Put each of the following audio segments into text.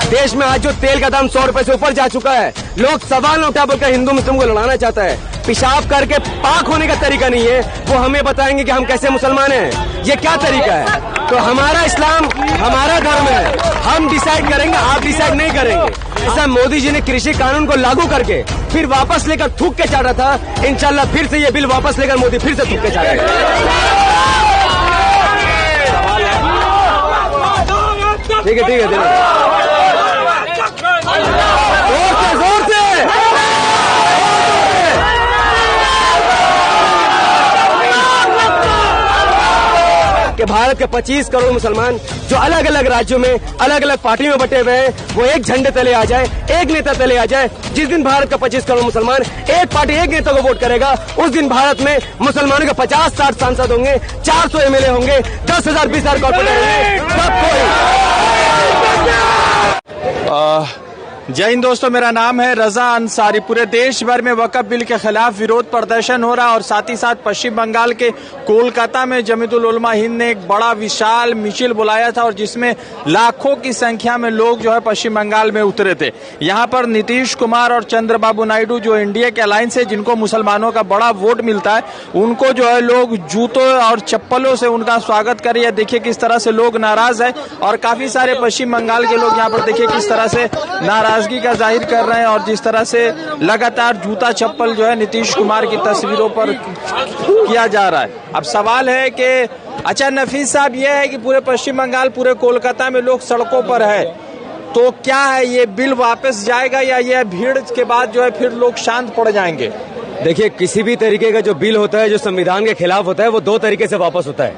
देश में आज जो तेल का दाम 100 रुपए से ऊपर जा चुका है, लोग सवाल उठा बोलकर हिंदू मुस्लिम को लड़ाना चाहता है। पेशाब करके पाक होने का तरीका नहीं है, वो हमें बताएंगे कि हम कैसे मुसलमान हैं। ये क्या तरीका है? तो हमारा इस्लाम हमारा धर्म है, हम डिसाइड करेंगे, आप डिसाइड नहीं करेंगे। ऐसा मोदी जी ने कृषि कानून को लागू करके फिर वापस लेकर थूक के चाटा था, इंशाल्लाह फिर से ये बिल वापस लेकर मोदी फिर से थूक के चाटेगा। ठीक है जोर से कि भारत के 25 करोड़ मुसलमान जो अलग अलग राज्यों में अलग अलग पार्टी में बटे हुए हैं, वो एक झंडे तले आ जाए, एक नेता तले आ जाए। जिस दिन भारत का 25 करोड़ मुसलमान एक पार्टी एक नेता को वोट करेगा, उस दिन भारत में मुसलमानों के 50-60 सांसद होंगे, 400 MLA होंगे, 10,000 20,000 कॉर्पोरेटर होंगे, सब कोई। जय हिंद दोस्तों, मेरा नाम है रजा अंसारी। पूरे देश भर में वक्फ बिल के खिलाफ विरोध प्रदर्शन हो रहा है और साथ ही साथ पश्चिम बंगाल के कोलकाता में जमीयतुल उलमा हिंद ने एक बड़ा विशाल मिছিল बुलाया था और जिसमें लाखों की संख्या में लोग जो है पश्चिम बंगाल में उतरे थे। यहाँ पर नीतीश कुमार और चंद्रबाबू नायडू जो इंडिया के अलायंस है, जिनको मुसलमानों का बड़ा वोट मिलता है, उनको जो है लोग जूतों और चप्पलों से उनका स्वागत करे। या देखिए किस तरह से लोग नाराज है और काफी सारे पश्चिम बंगाल के लोग यहाँ पर देखिए किस तरह से नाराजगी का जाहिर कर रहे हैं और जिस तरह से लगातार जूता चप्पल जो है नीतीश कुमार की तस्वीरों पर किया जा रहा है। अब सवाल है कि अच्छा नफीस साहब, ये है कि पूरे पश्चिम बंगाल, पूरे कोलकाता में लोग सड़कों पर है, तो क्या है ये बिल वापस जाएगा या ये भीड़ के बाद जो है फिर लोग शांत पड़ जाएंगे? देखिए, किसी भी तरीके का जो बिल होता है जो संविधान के खिलाफ होता है, वो दो तरीके से वापस होता है।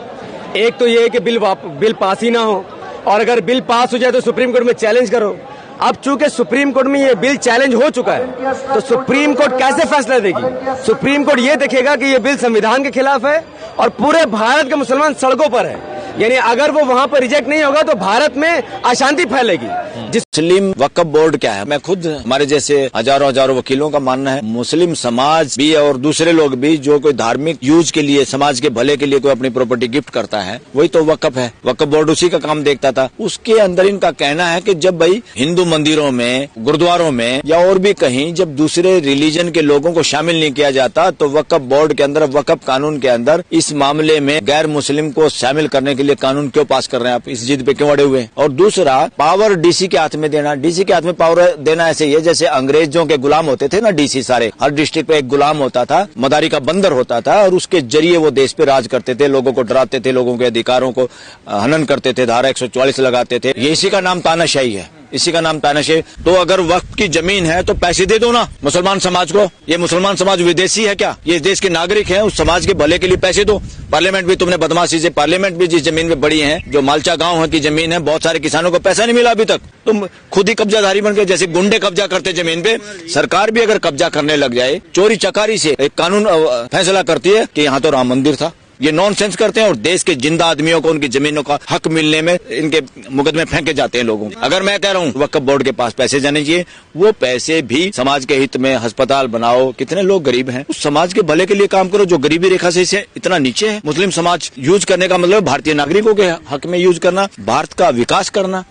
एक तो ये है कि बिल पास ही ना हो, और अगर बिल पास हो जाए तो सुप्रीम कोर्ट में चैलेंज करो। अब चूंकि सुप्रीम कोर्ट में ये बिल चैलेंज हो चुका है, तो सुप्रीम कोर्ट कैसे फैसला देगी? सुप्रीम कोर्ट ये देखेगा कि ये बिल संविधान के खिलाफ है और पूरे भारत के मुसलमान सड़कों पर है। यानी अगर वो वहाँ पर रिजेक्ट नहीं होगा तो भारत में अशांति फैलेगी। मुस्लिम वक्फ बोर्ड क्या है? मैं खुद, हमारे जैसे हजारों वकीलों का मानना है, मुस्लिम समाज भी और दूसरे लोग भी जो कोई धार्मिक यूज के लिए, समाज के भले के लिए कोई अपनी प्रॉपर्टी गिफ्ट करता है, वही तो वक्फ है। वक्फ बोर्ड उसी का काम देखता था। उसके अंदर इनका कहना है कि जब भाई हिंदू मंदिरों में, गुरुद्वारों में या और भी कहीं जब दूसरे रिलीजन के लोगों को शामिल नहीं किया जाता, तो वक्फ बोर्ड के अंदर, वक्फ कानून के अंदर इस मामले में गैर मुस्लिम को शामिल करने के लिए कानून क्यों पास कर रहे हैं? आप इस जिद पे क्यों अड़े हुए हैं? और दूसरा, पावर डीसी के हाथ में देना। डीसी के हाथ में पावर देना ऐसे ही है जैसे अंग्रेजों के गुलाम होते थे ना डीसी सारे, हर डिस्ट्रिक्ट पे एक गुलाम होता था, मदारी का बंदर होता था और उसके जरिए वो देश पे राज करते थे, लोगों को डराते थे, लोगों के अधिकारों को हनन करते थे, धारा 144 लगाते थे। ये इसी का नाम तानाशाही है, इसी का नाम तानाशाही। तो अगर वक्फ की जमीन है तो पैसे दे दो ना मुसलमान समाज को। ये मुसलमान समाज विदेशी है क्या? ये देश के नागरिक हैं, उस समाज के भले के लिए पैसे दो। पार्लियामेंट भी तुमने बदमाशी से, पार्लियामेंट भी जिस जमीन में बड़ी है, जो मालचा गांव की जमीन है, बहुत सारे किसानों को पैसा नहीं मिला अभी तक। तुम खुद ही कब्जाधारी बन गए, जैसे गुंडे कब्जा करते जमीन पे। सरकार भी अगर कब्जा करने लग जाए, चोरी चकारी से एक कानून फैसला करती है कि यहाँ तो राम मंदिर था। ये नॉनसेंस करते हैं और देश के जिंदा आदमियों को उनकी जमीनों का हक मिलने में इनके मुकदमे फेंके जाते हैं लोगों। अगर मैं कह रहा हूँ वक्फ बोर्ड के पास पैसे जाने चाहिए, वो पैसे भी समाज के हित में, अस्पताल बनाओ, कितने लोग गरीब हैं, उस समाज के भले के लिए काम करो जो गरीबी रेखा से इसे इतना नीचे है। मुस्लिम समाज यूज करने का मतलब भारतीय नागरिकों के हक में यूज करना, भारत का विकास करना।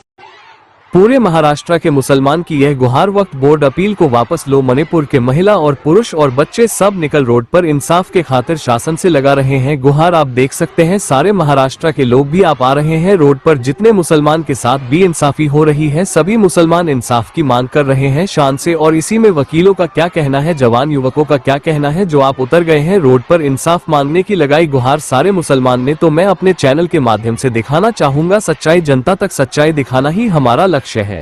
पूरे महाराष्ट्र के मुसलमान की यह गुहार वक्फ बोर्ड अपील को वापस लो। मणिपुर के महिला और पुरुष और बच्चे सब निकल रोड पर इंसाफ के खातिर शासन से लगा रहे हैं गुहार। आप देख सकते हैं सारे महाराष्ट्र के लोग भी आप आ रहे हैं रोड पर। जितने मुसलमान के साथ भी इंसाफी हो रही है, सभी मुसलमान इंसाफ की मांग कर रहे हैं शान से। और इसी में वकीलों का क्या कहना है, जवान युवकों का क्या कहना है, जो आप उतर गए हैं रोड पर इंसाफ मांगने की लगाई गुहार सारे मुसलमान ने। तो मैं अपने चैनल के माध्यम से दिखाना चाहूंगा सच्चाई, जनता तक सच्चाई दिखाना ही हमारा लक्ष्य है।